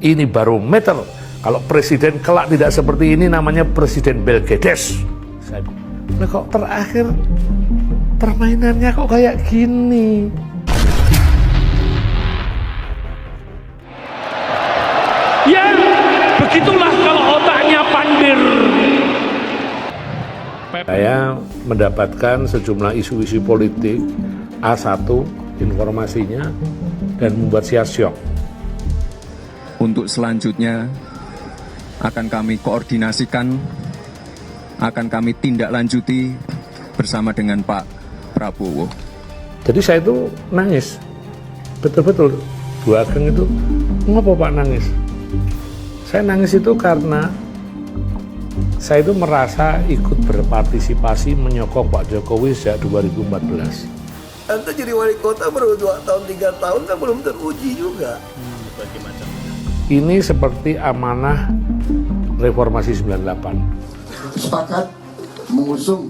Ini barometer. Kalau presiden kelak tidak seperti ini, namanya presiden Belgedes. Nah, kok terakhir permainannya kok kayak gini? Ya, begitulah kalau otaknya pandir. Saya mendapatkan sejumlah isu-isu politik A1 informasinya dan membuat saya syok. Untuk selanjutnya akan kami koordinasikan, akan kami tindak lanjuti bersama dengan Pak Prabowo. Jadi saya itu nangis, betul-betul. Bu Ageng itu, ngapa Pak nangis? Saya nangis itu karena saya itu merasa ikut berpartisipasi menyokong Pak Jokowi sejak 2014. Anda jadi wali kota baru 2 tahun, 3 tahun kan belum teruji juga. Ini seperti amanah reformasi 98. Sepakat mengusung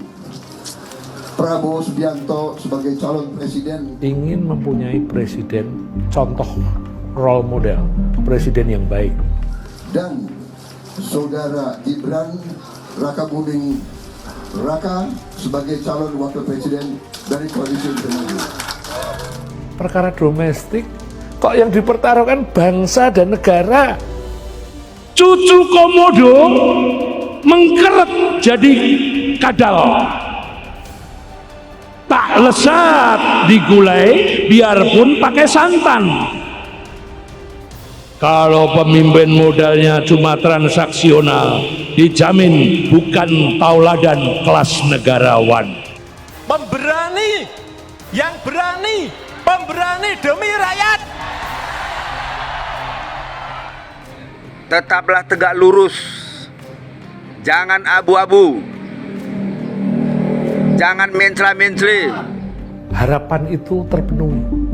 Prabowo Subianto sebagai calon presiden. Ingin mempunyai presiden contoh, role model, presiden yang baik. Dan Saudara Gibran Rakabuming Raka sebagai calon wakil presiden dari koalisi Indonesia Maju. Perkara domestik, kok yang dipertaruhkan bangsa dan negara? Cucu komodo mengkeret jadi kadal. Tak lesat digulai biarpun pakai santan. Kalau pemimpin modalnya cuma transaksional, dijamin bukan tauladan kelas negarawan. Pemberani, yang berani, pemberani demi rakyat. Tetaplah tegak lurus, jangan abu-abu, jangan mencela-mencela. Harapan itu terpenuhi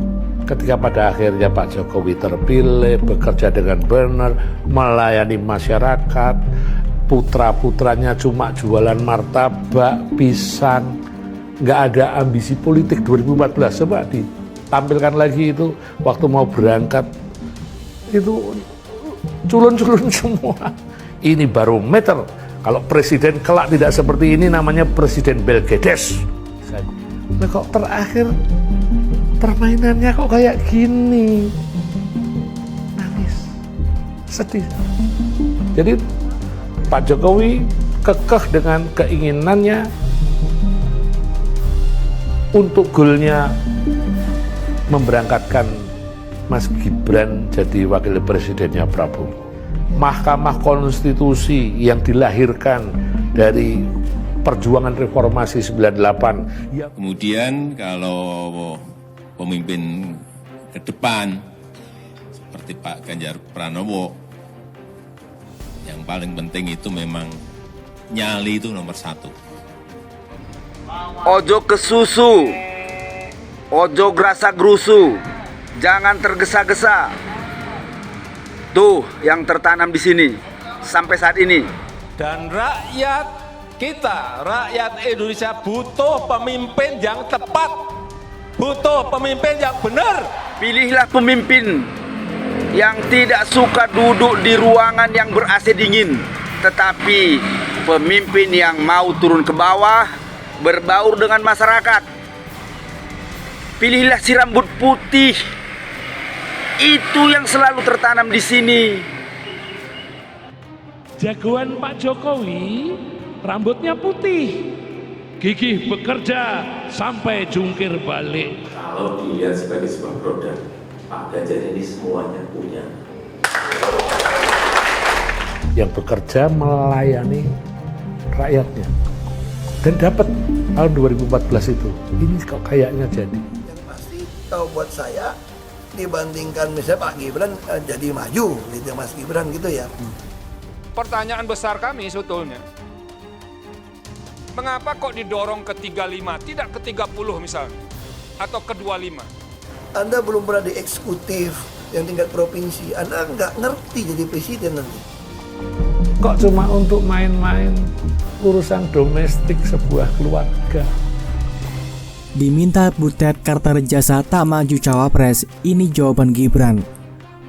ketika pada akhirnya Pak Jokowi terpilih, bekerja dengan benar, melayani masyarakat. Putra-putranya cuma jualan martabak, pisang, nggak ada ambisi politik. 2014 coba ditampilkan lagi itu waktu mau berangkat itu culun-culun semua. Ini barometer. Kalau presiden kelak tidak seperti ini, namanya presiden Belgedes. Nah, kok terakhir permainannya kok kayak gini? Nangis, sedih. Jadi Pak Jokowi kekeh dengan keinginannya untuk goalnya memberangkatkan Mas Gibran jadi wakil presidennya Prabowo. Mahkamah Konstitusi yang dilahirkan dari perjuangan reformasi 98. Kemudian kalau pemimpin ke depan seperti Pak Ganjar Pranowo, yang paling penting itu memang nyali itu nomor 1. Ojo kesusu, ojo gerasa gerusu, jangan tergesa-gesa. Tuh yang tertanam di sini sampai saat ini. Dan rakyat kita, rakyat Indonesia butuh pemimpin yang tepat, butuh pemimpin yang benar. Pilihlah pemimpin yang tidak suka duduk di ruangan yang ber-AC dingin, tetapi pemimpin yang mau turun ke bawah, berbaur dengan masyarakat. Pilihlah si rambut putih. Itu yang selalu tertanam di sini. Jagoan Pak Jokowi rambutnya putih, gigih bekerja sampai jungkir balik. Kalau dilihat sebagai sebuah produk, Pak Ganjar ini semuanya punya. Yang bekerja melayani rakyatnya dan dapat tahun 2014 itu. Ini kok kayaknya jadi. Yang pasti kalau buat saya dibandingkan misalnya Pak Gibran jadi maju gitu Mas Gibran gitu ya. Pertanyaan besar kami sebetulnya, mengapa kok didorong ke 35, tidak ke 30 misalnya, atau ke 25? Anda belum pernah di eksekutif yang tingkat provinsi, Anda nggak ngerti jadi presiden nanti. Kok cuma untuk main-main urusan domestik sebuah keluarga? Diminta Butet Kartarejasa tak maju cawapres, ini jawaban Gibran.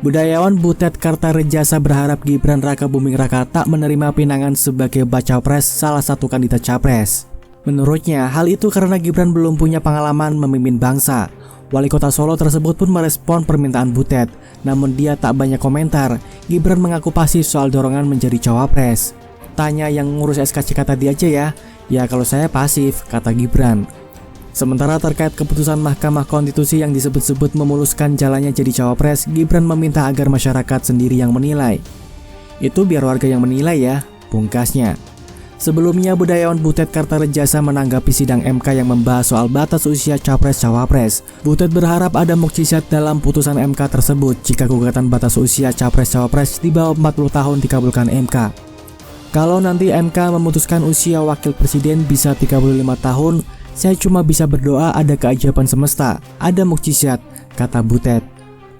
Budayawan Butet Kartarejasa berharap Gibran Rakabuming Raka tak menerima pinangan sebagai baca pres salah satu kandidat capres. Menurutnya, hal itu karena Gibran belum punya pengalaman memimpin bangsa. Wali kota Solo tersebut pun merespon permintaan Butet, namun dia tak banyak komentar. Gibran mengaku pasif soal dorongan menjadi cawapres. Tanya yang ngurus SKCK tadi aja ya. Ya kalau saya pasif, kata Gibran. Sementara terkait keputusan Mahkamah Konstitusi yang disebut-sebut memuluskan jalannya jadi cawapres, Gibran meminta agar masyarakat sendiri yang menilai. Itu biar warga yang menilai ya, pungkasnya. Sebelumnya, Budayawan Butet Kartarejasa menanggapi sidang MK yang membahas soal batas usia capres-cawapres. Butet berharap ada mukjizat dalam putusan MK tersebut jika gugatan batas usia capres-cawapres di bawah 40 tahun dikabulkan MK. Kalau nanti MK memutuskan usia wakil presiden bisa 35 tahun, saya cuma bisa berdoa ada keajaiban semesta, ada mukjizat, kata Butet.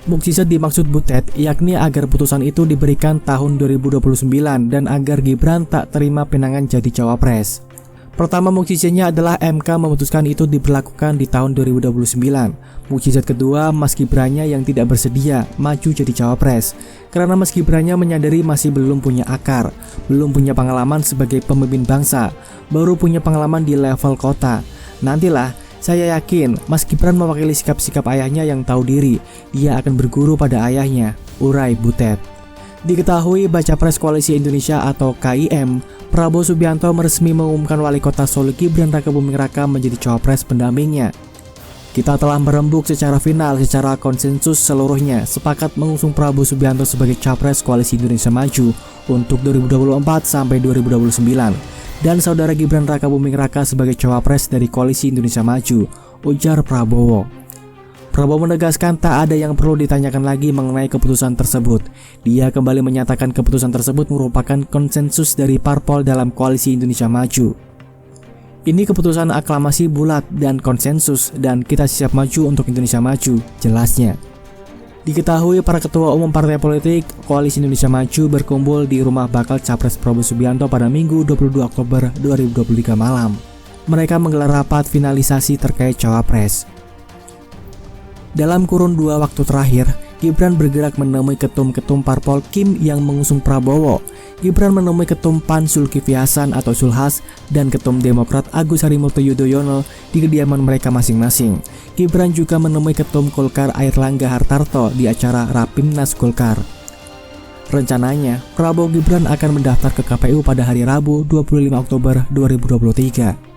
Mukjizat dimaksud Butet yakni agar putusan itu diberikan tahun 2029 dan agar Gibran tak terima pinangan jadi cawapres. Pertama mukjizatnya adalah MK memutuskan itu diberlakukan di tahun 2029. Mukjizat kedua, Mas Gibrannya yang tidak bersedia maju jadi cawapres. Karena Mas Gibrannya menyadari masih belum punya akar, belum punya pengalaman sebagai pemimpin bangsa, baru punya pengalaman di level kota. Nantilah, saya yakin Mas Gibran mewakili sikap-sikap ayahnya yang tahu diri. Dia akan berguru pada ayahnya, urai Butet. Diketahui Baca Pres Koalisi Indonesia atau KIM, Prabowo Subianto resmi mengumumkan wali kota Solo Gibran Rakabuming Raka menjadi cawapres pendampingnya. Kita telah merembuk secara final, secara konsensus seluruhnya sepakat mengusung Prabowo Subianto sebagai capres Koalisi Indonesia Maju untuk 2024 sampai 2029 dan saudara Gibran Rakabuming Raka sebagai cawapres dari Koalisi Indonesia Maju, ujar Prabowo. Prabowo menegaskan tak ada yang perlu ditanyakan lagi mengenai keputusan tersebut. Dia kembali menyatakan keputusan tersebut merupakan konsensus dari parpol dalam Koalisi Indonesia Maju. Ini keputusan aklamasi bulat dan konsensus dan kita siap maju untuk Indonesia Maju, jelasnya. Diketahui para ketua umum partai politik Koalisi Indonesia Maju berkumpul di rumah bakal Capres Prabowo Subianto pada Minggu 22 Oktober 2023 malam. Mereka menggelar rapat finalisasi terkait cawapres. Dalam kurun 2 waktu terakhir, Gibran bergerak menemui ketum-ketum parpol Kim yang mengusung Prabowo. Gibran menemui ketum PAN Zulkifli Hasan atau Zulhas dan ketum Demokrat Agus Harimurti Yudhoyono di kediaman mereka masing-masing. Gibran juga menemui ketum Golkar Airlangga Hartarto di acara Rapimnas Golkar. Rencananya, Prabowo Gibran akan mendaftar ke KPU pada hari Rabu 25 Oktober 2023.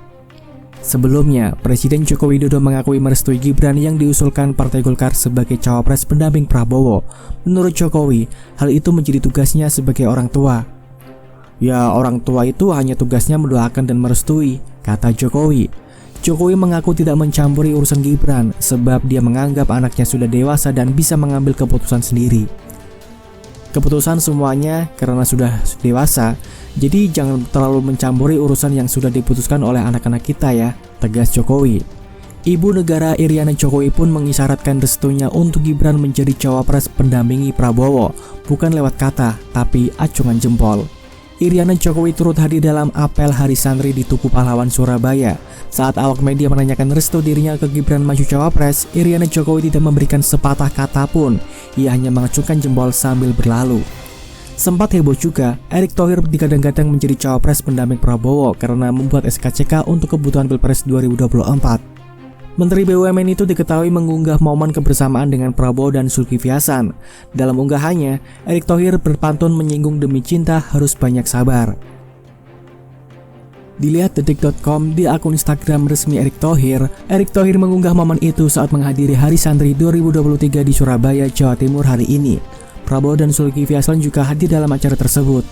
Sebelumnya, Presiden Joko Widodo mengakui merestui Gibran yang diusulkan Partai Golkar sebagai cawapres pendamping Prabowo. Menurut Jokowi, hal itu menjadi tugasnya sebagai orang tua. Ya, orang tua itu hanya tugasnya mendoakan dan merestui, kata Jokowi. Jokowi mengaku tidak mencampuri urusan Gibran sebab dia menganggap anaknya sudah dewasa dan bisa mengambil keputusan sendiri. Keputusan semuanya karena sudah dewasa, jadi jangan terlalu mencampuri urusan yang sudah diputuskan oleh anak-anak kita ya, tegas Jokowi. Ibu negara Iriana Jokowi pun mengisyaratkan restunya untuk Gibran menjadi cawapres pendampingi Prabowo, bukan lewat kata, tapi acungan jempol. Iriana Jokowi turut hadir dalam apel Hari Santri di Tugu Pahlawan Surabaya. Saat awak media menanyakan restu dirinya ke Gibran maju cawapres, Iriana Jokowi tidak memberikan sepatah kata pun. Ia hanya mengacungkan jempol sambil berlalu. Sempat heboh juga, Erick Thohir digadang-gadang menjadi cawapres pendamping Prabowo karena membuat SKCK untuk kebutuhan Pilpres 2024. Menteri BUMN itu diketahui mengunggah momen kebersamaan dengan Prabowo dan Zulkifli Hasan. Dalam unggahannya, Erick Thohir berpantun menyinggung demi cinta harus banyak sabar. Dilihat detik.com di akun Instagram resmi Erick Thohir mengunggah momen itu saat menghadiri Hari Santri 2023 di Surabaya, Jawa Timur hari ini. Prabowo dan Zulkifli Hasan juga hadir dalam acara tersebut.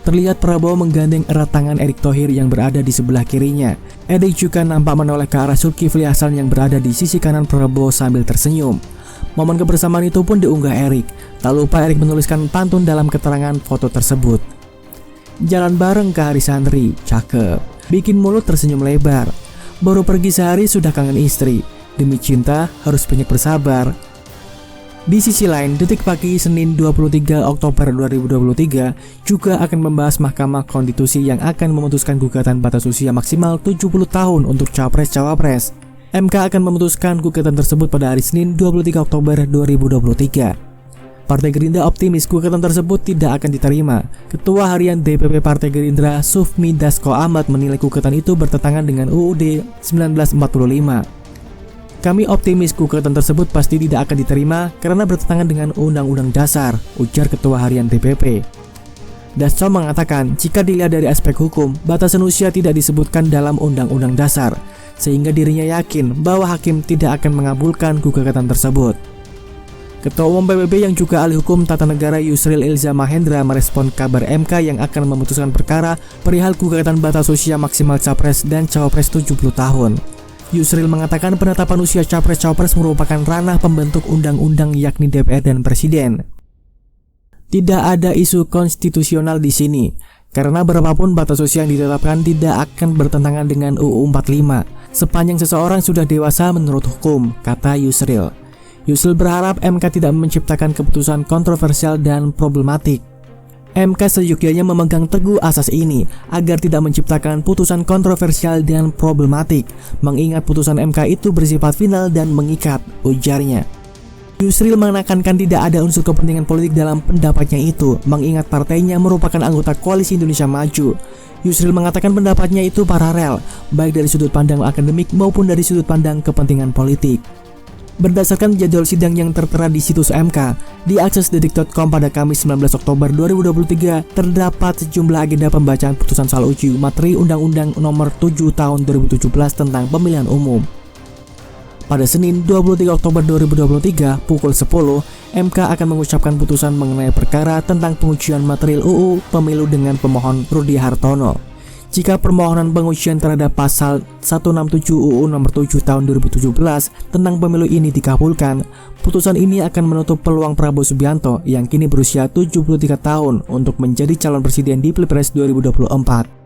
Terlihat Prabowo menggandeng erat tangan Erick Thohir yang berada di sebelah kirinya. Erick juga nampak menoleh ke arah Zulkifli Hasan yang berada di sisi kanan Prabowo sambil tersenyum. Momen kebersamaan itu pun diunggah Erick. Tak lupa Erick menuliskan pantun dalam keterangan foto tersebut. Jalan bareng ke Hari Santri, cakep. Bikin mulut tersenyum lebar. Baru pergi sehari sudah kangen istri. Demi cinta harus banyak bersabar. Di sisi lain, Detik Pagi Senin 23 Oktober 2023 juga akan membahas Mahkamah Konstitusi yang akan memutuskan gugatan batas usia maksimal 70 tahun untuk Capres-Cawapres. MK akan memutuskan gugatan tersebut pada hari Senin 23 Oktober 2023. Partai Gerindra optimis gugatan tersebut tidak akan diterima. Ketua Harian DPP Partai Gerindra Sufmi Dasko Ahmad menilai gugatan itu bertentangan dengan UUD 1945. Kami optimis gugatan tersebut pasti tidak akan diterima karena bertentangan dengan Undang-Undang Dasar, ujar Ketua Harian DPP. Dasko mengatakan jika dilihat dari aspek hukum, batasan usia tidak disebutkan dalam Undang-Undang Dasar, sehingga dirinya yakin bahwa hakim tidak akan mengabulkan gugatan tersebut. Ketua Umum PBB yang juga ahli hukum tata negara Yusril Ilza Mahendra merespon kabar MK yang akan memutuskan perkara perihal gugatan batas usia maksimal Capres dan Cawapres 70 tahun. Yusril mengatakan penetapan usia Capres-Cawapres merupakan ranah pembentuk undang-undang yakni DPR dan Presiden. Tidak ada isu konstitusional di sini, karena berapapun batas usia yang ditetapkan tidak akan bertentangan dengan UU 45, sepanjang seseorang sudah dewasa menurut hukum, kata Yusril. Yusril berharap MK tidak menciptakan keputusan kontroversial dan problematik. MK seyogyanya memegang teguh asas ini agar tidak menciptakan putusan kontroversial dan problematik, mengingat putusan MK itu bersifat final dan mengikat, ujarnya. Yusril menekankan tidak ada unsur kepentingan politik dalam pendapatnya itu, mengingat partainya merupakan anggota Koalisi Indonesia Maju. Yusril mengatakan pendapatnya itu paralel, baik dari sudut pandang akademik maupun dari sudut pandang kepentingan politik. Berdasarkan jadwal sidang yang tertera di situs MK, di aksesdetik.com pada Kamis 19 Oktober 2023, terdapat sejumlah agenda pembacaan putusan soal uji materi Undang-Undang Nomor 7 Tahun 2017 tentang Pemilihan Umum. Pada Senin 23 Oktober 2023 pukul 10, MK akan mengucapkan putusan mengenai perkara tentang pengujian material UU Pemilu dengan pemohon Rudi Hartono. Jika permohonan pengujian terhadap pasal 167 UU Nomor 7 Tahun 2017 tentang pemilu ini dikabulkan, putusan ini akan menutup peluang Prabowo Subianto yang kini berusia 73 tahun untuk menjadi calon presiden di Pilpres 2024.